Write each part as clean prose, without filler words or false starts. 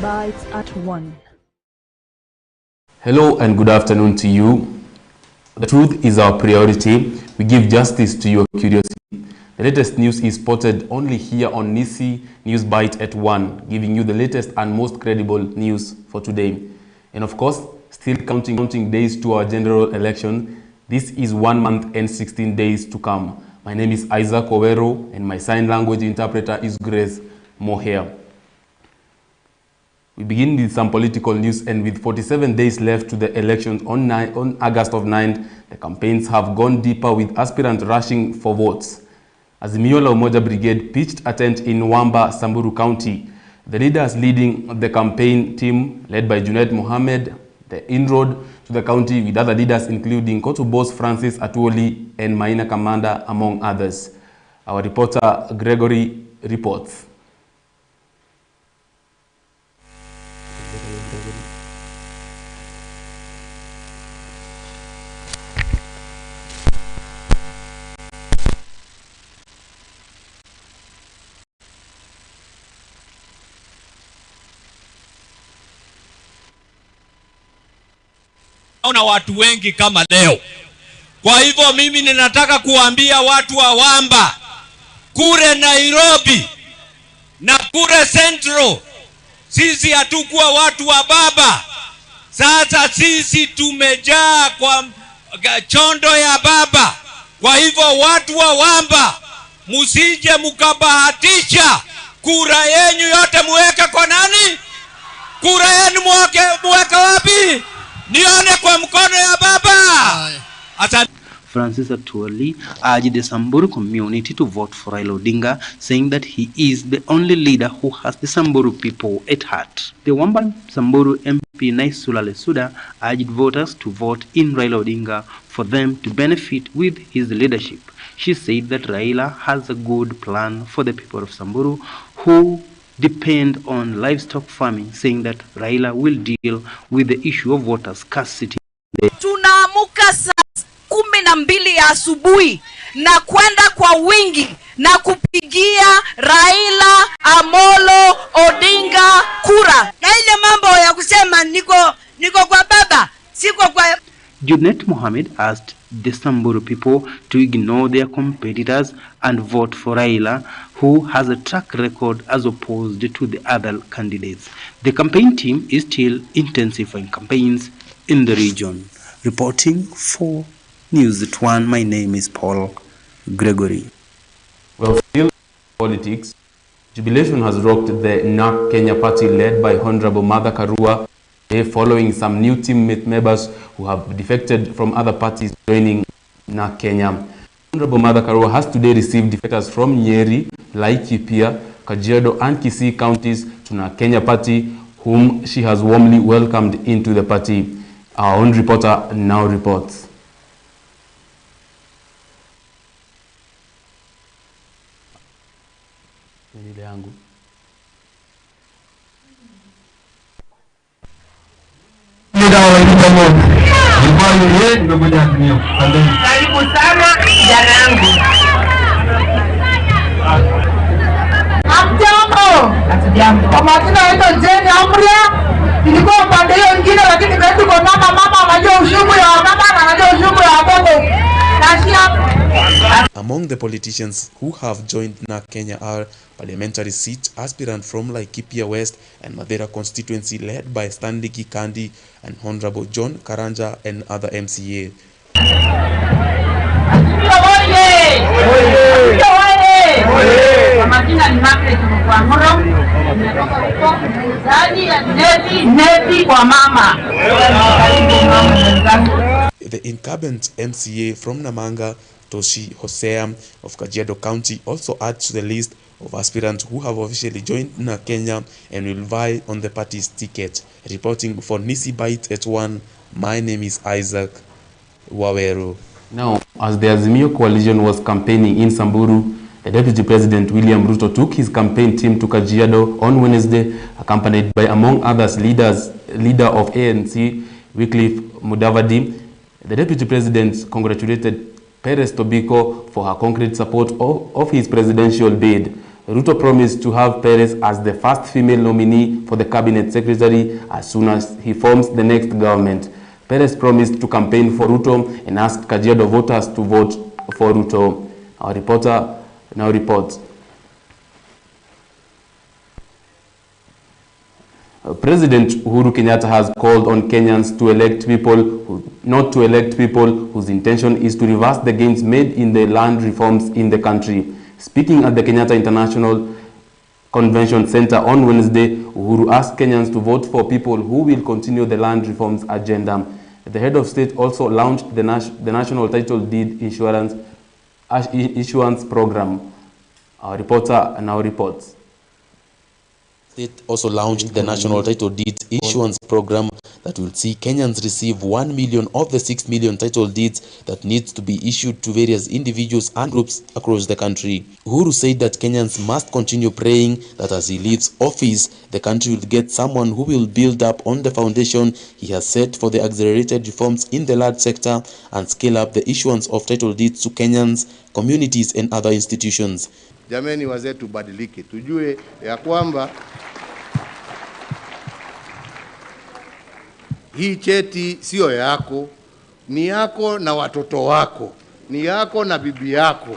Bytes at 1. Hello and good afternoon to you. The truth is our priority. We give justice to your curiosity. The latest news is spotted only here on Nissi News Byte at 1, giving you the latest and most credible news for today. And of course, still counting days to our general election. This is 1 month and 16 days to come. My name is Isaac Owero and my sign language interpreter is Grace Moher. We begin with some political news, and with 47 days left to the elections on August 9th, the campaigns have gone deeper with aspirants rushing for votes. As the Miola Umoja Brigade pitched a tent in Wamba, Samburu County, the leaders leading the campaign team, led by Junaid Mohammed, the inroad to the county with other leaders including Kotu Boss Francis Atuoli and Maina Commander, among others. Our reporter Gregory reports. Una watu wengi kama leo. Kwa hivyo mimi ninataka kuambia watu wa Wamba, kure Nairobi na kure Central, sisi hatukuwa watu wa baba. Sasa sisi tumejaa kwa chondo ya baba. Kwa hivyo watu wa Wamba, musije mukabahatisha. Kura yenu yote muweke kwa nani? Kura yenu muweke wapi? Nione kwa mkono ya baba. Francis Atuoli urged the Samburu community to vote for Raila Odinga, saying that he is the only leader who has the Samburu people at heart. The Wamba Samburu MP Naisula Lesuda urged voters to vote in Raila Odinga for them to benefit with his leadership. She said that Raila has a good plan for the people of Samburu who depend on livestock farming, saying that Raila will deal with the issue of water scarcity. Tunaamuka saa 12 ya asubuhi na kwenda kwa wingi na kupigia Raila Amolo Odinga kura. Na ile mambo ya kusema niko kwa baba, siko kwa... Junaid Mohammed asked the Samburu people to ignore their competitors and vote for Raila, who has a track record as opposed to the other candidates. The campaign team is still intensifying campaigns in the region. Reporting for News at 1, my name is Paul Gregory. Well, still politics, jubilation has rocked the NARC Kenya party led by Honorable Martha Karua, following some new teammate members who have defected from other parties joining NARC Kenya. Honorable Martha Karua has today received defectors from Nyeri, Laikipia, Kajiado and Kisii counties to NARC Kenya party, whom she has warmly welcomed into the party. Our own reporter now reports. Karibu sana kijana yangu. Hamjambo. Kwa majina naitwa Jane Amria. Nilikuwa pande hiyo nyingine lakini kwetu kwa mama anajua ushuru ya mama na anajua ushuru ya watoto. Among the politicians who have joined NARC Kenya are parliamentary seat aspirant from Laikipia West and Madeira constituency led by Stanley Gikandi and Honorable John Karanja and other MCA. The incumbent MCA from Namanga, Toshi Hosea of Kajiado County, also adds to the list of aspirants who have officially joined NARC Kenya and will vie on the party's ticket. Reporting for Nissi Bytes at 1, my name is Isaac Wawero. Now, as the Azimio coalition was campaigning in Samburu, the Deputy President William Ruto took his campaign team to Kajiado on Wednesday, accompanied by, among others, leader of ANC, Wycliffe Mudavadi. The Deputy President congratulated Perez Tobiko for her concrete support of his presidential bid. Ruto promised to have Perez as the first female nominee for the cabinet secretary as soon as he forms the next government. Perez promised to campaign for Ruto and asked Kajiado voters to vote for Ruto. Our reporter now reports. President Uhuru Kenyatta has called on Kenyans to elect people, not to elect people whose intention is to reverse the gains made in the land reforms in the country. Speaking at the Kenyatta International Convention Center on Wednesday, Uhuru asked Kenyans to vote for people who will continue the land reforms agenda. The head of state also launched the National Title Deed Issuance Program. Our reporter now reports. State also launched the National Title Deeds Issuance Program that will see Kenyans receive 1 million of the 6 million title deeds that needs to be issued to various individuals and groups across the country. Uhuru said that Kenyans must continue praying that as he leaves office, the country will get someone who will build up on the foundation he has set for the accelerated reforms in the land sector and scale up the issuance of title deeds to Kenyans, communities and other institutions. Jameni wazee tubadilike, tujue ya kwamba hii cheti sio yako, ni yako na watoto wako, ni yako na bibi yako,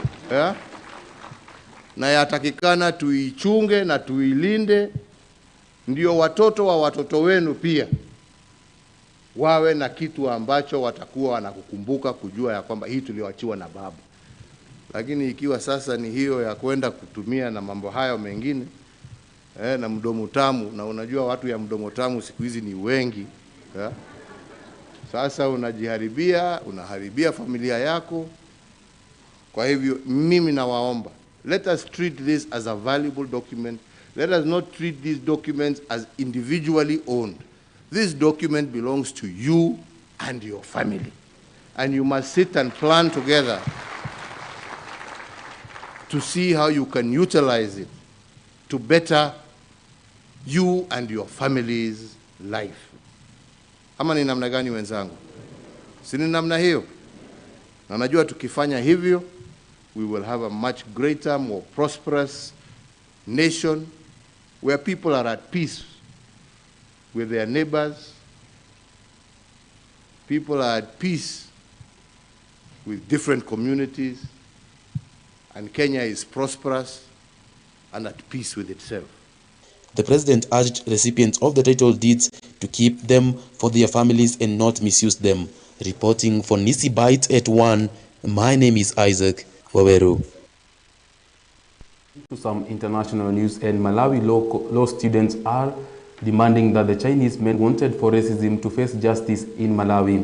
na yatakikana tuichunge na tuilinde, ndio watoto wa watoto wenu pia wawe na kitu ambacho watakuwa wanakukumbuka kujua ya kwamba hii tuliwachiwa na baba. Lakini ikiwa sasa ni hiyo ya kwenda kutumia na mambo hayo mengine na mdomo tamu, na unajua watu ya mdomo tamu siku hizi ni wengi, sasa unaharibia familia yako. Kwa hivyo mimi nawaomba, let us treat this as a valuable document. Let us not treat these documents as individually owned. This document belongs to you and your family, and you must sit and plan together to see how you can utilize it to better you and your family's life. Ama ni namna gani wenzangu? Si ni namna hiyo? Na najua tukifanya hivyo, we will have a much greater, more prosperous nation where people are at peace with their neighbors. People are at peace with different communities. And Kenya is prosperous and at peace with itself. The president urged recipients of the title deeds to keep them for their families and not misuse them. Reporting for Nissi Bytes at 1, my name is Isaac Waweru. To some international news, and Malawi law students are demanding that the Chinese men wanted for racism to face justice in Malawi.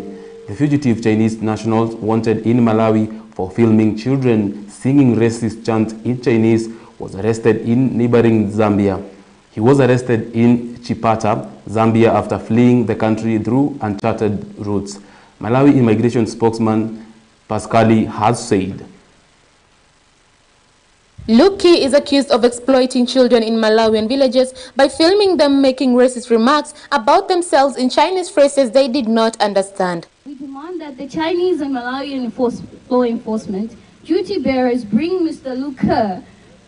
The fugitive Chinese nationals wanted in Malawi for filming children singing racist chants in Chinese was arrested in neighboring Zambia. He was arrested in Chipata, Zambia, after fleeing the country through uncharted routes. Malawi immigration spokesman Pascali has said. Luki is accused of exploiting children in Malawian villages by filming them making racist remarks about themselves in Chinese phrases they did not understand. We demand that the Chinese and Malawian law enforcement duty bearers bring Mr. Luke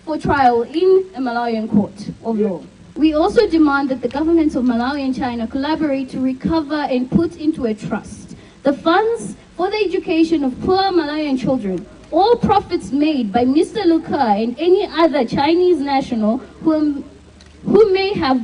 for trial in a Malawian court of law. We also demand that the governments of Malawi and China collaborate to recover and put into a trust the funds for the education of poor Malawian children. All profits made by Mr. Luka and any other Chinese national who may have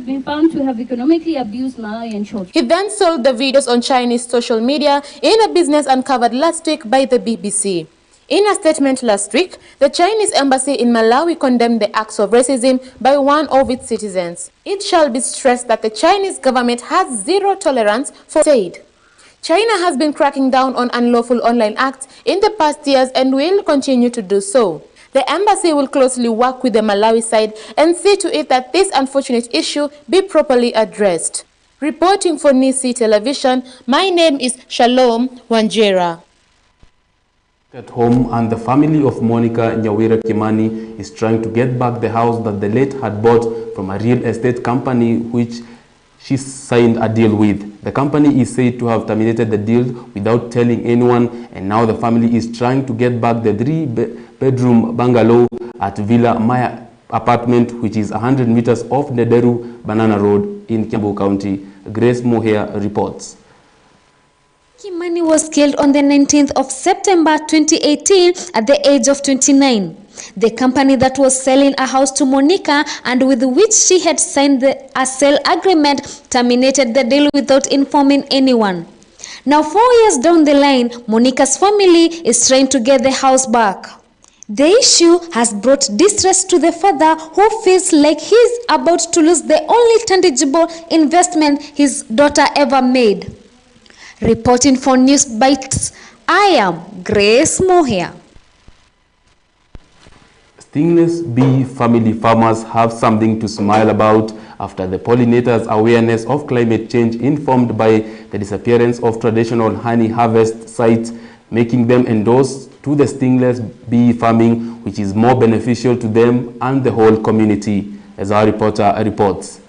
been found to have economically abused Malawian children. He then sold the videos on Chinese social media in a business uncovered last week by the BBC. In a statement last week, the Chinese embassy in Malawi condemned the acts of racism by one of its citizens. It shall be stressed that the Chinese government has zero tolerance for trade. China has been cracking down on unlawful online acts in the past years and will continue to do so. The embassy will closely work with the Malawi side and see to it that this unfortunate issue be properly addressed. Reporting for Nissi Television, my name is Shalom Wanjera. At home, and the family of Monica Nyawira Kimani is trying to get back the house that the late had bought from a real estate company which she signed a deal with. The company is said to have terminated the deal without telling anyone, and now the family is trying to get back the three-bedroom bungalow at Villa Maya apartment, which is 100 meters off Nederu Banana Road in Kiambu County. Grace Moher reports. Kimani was killed on the 19th of September 2018 at the age of 29. The company that was selling a house to Monica and with which she had signed a sale agreement terminated the deal without informing anyone. Now 4 years down the line, Monica's family is trying to get the house back. The issue has brought distress to the father, who feels like he's about to lose the only tangible investment his daughter ever made. Reporting for News Bytes, I am Grace Moher. Stingless bee family farmers have something to smile about after the pollinators' awareness of climate change informed by the disappearance of traditional honey harvest sites, making them endorse to the stingless bee farming, which is more beneficial to them and the whole community, as our reporter reports.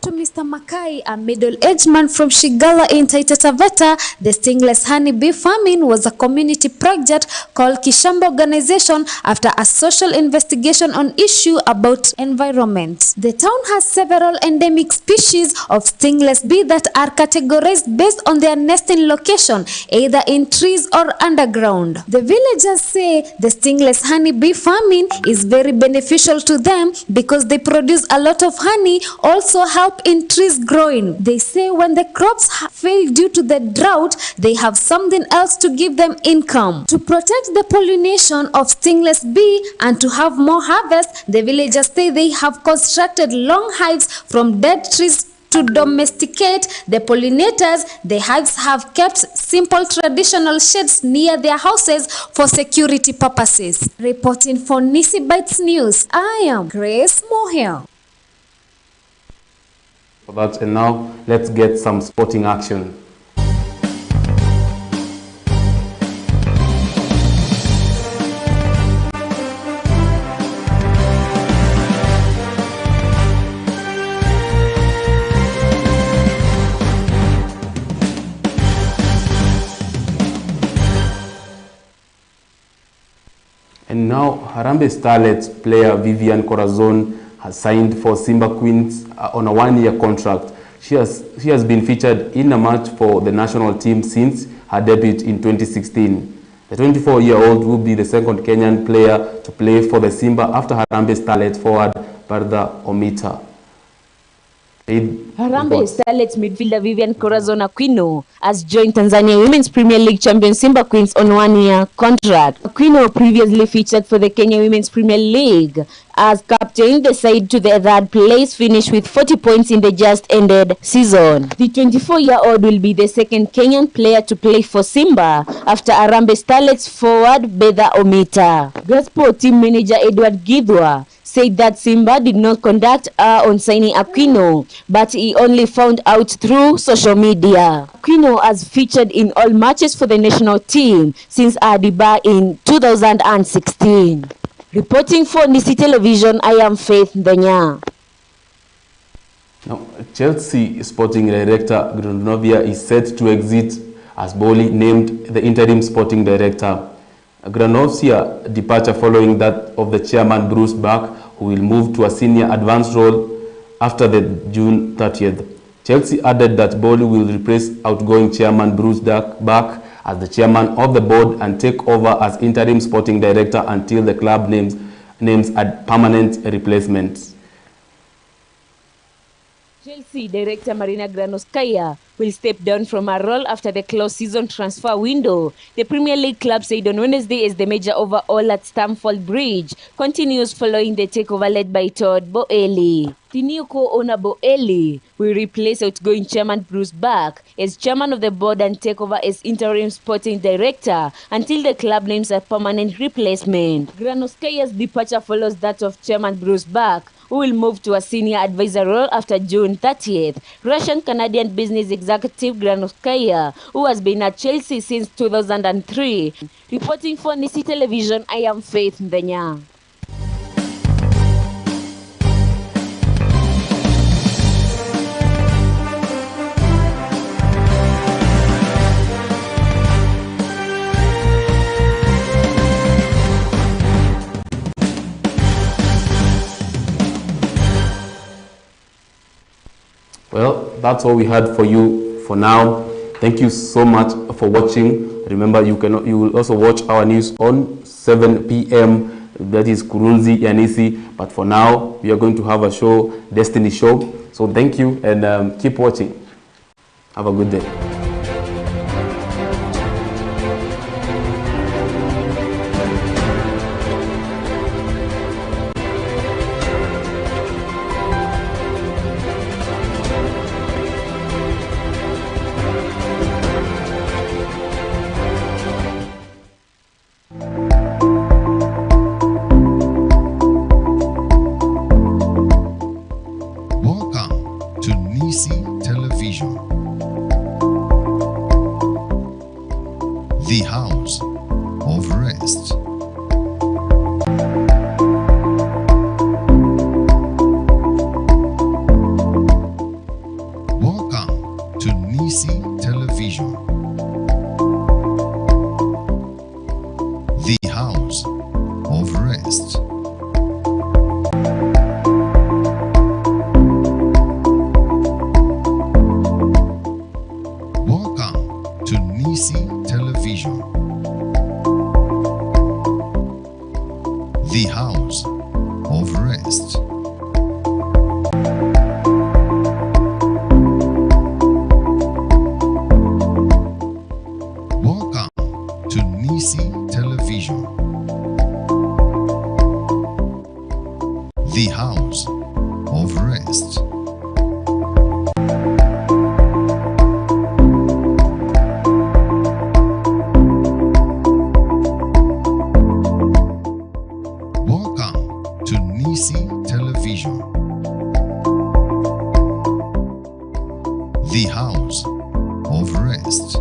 To Mr. Makai, a middle-aged man from Shigala in Taita Taveta, the stingless honeybee farming was a community project called Kishamba Organization after a social investigation on issue about environment. The town has several endemic species of stingless bee that are categorized based on their nesting location, either in trees or underground. The villagers say the stingless honeybee farming is very beneficial to them because they produce a lot of honey, also help in trees growing. They say when the crops fail due to the drought, they have something else to give them income. To protect the pollination of stingless bee and to have more harvest, the villagers say they have constructed long hives from dead trees to domesticate the pollinators. The hives have kept simple traditional sheds near their houses for security purposes. Reporting for Nissi Bytes News, I am Grace Moher. And now let's get some sporting action. And now Harambee Starlets player Vivian Corazon has signed for Simba Queens on a one-year contract. She has been featured in a match for the national team since her debut in 2016. The 24-year-old will be the second Kenyan player to play for the Simba after Harambee Starlets forward Barda Omita. Harambee Starlets midfielder Vivian Corazon Aquino has joined Tanzania Women's Premier League champion Simba Queens on one-year contract. Aquino previously featured for the Kenya Women's Premier League as captain the side to the third place finish with 40 points in the just ended season. The 24-year-old will be the second Kenyan player to play for Simba after Harambee Starlets forward Bedha Omita. Gospel team manager Edward Githwa said that Simba did not conduct on signing Aquino, but he only found out through social media. Aquino has featured in all matches for the national team since her debut in 2016. Reporting for Nissi Television, I am Faith Ndenya. Now, Chelsea sporting director Granovia is set to exit as Boli named the interim sporting director. Granovia departure following that of the chairman Bruce Buck, who will move to a senior advanced role after the June 30th. Chelsea added that Boli will replace outgoing chairman Bruce Buck as the chairman of the board and take over as interim sporting director until the club names a permanent replacement. Chelsea director Marina Granovskaya will step down from her role after the closed season transfer window. The Premier League club said on Wednesday as the major overhaul at Stamford Bridge continues following the takeover led by Todd Boehly. The new co-owner Boehly will replace outgoing chairman Bruce Buck as chairman of the board and take over as interim sporting director until the club names a permanent replacement. Granovskaya's departure follows that of chairman Bruce Buck, who will move to a senior advisor role after June 30th. Russian-Canadian business executive Granovskaya, who has been at Chelsea since 2003. Reporting for Nissi Television, I am Faith Ndenya. Well, that's all we had for you for now. Thank you so much for watching. Remember, you will also watch our news on 7 p.m. That is Kurunzi ya Nissi. But for now, we are going to have a show, Destiny Show. So thank you and keep watching. Have a good day. Welcome to Nissi Television, the house of rest. Welcome to Nissi Television, the house of rest. Welcome to Nissi Television, the house of rest. Welcome to Nissi Television, the house of rest. Welcome to Nissi Television, the house of rest.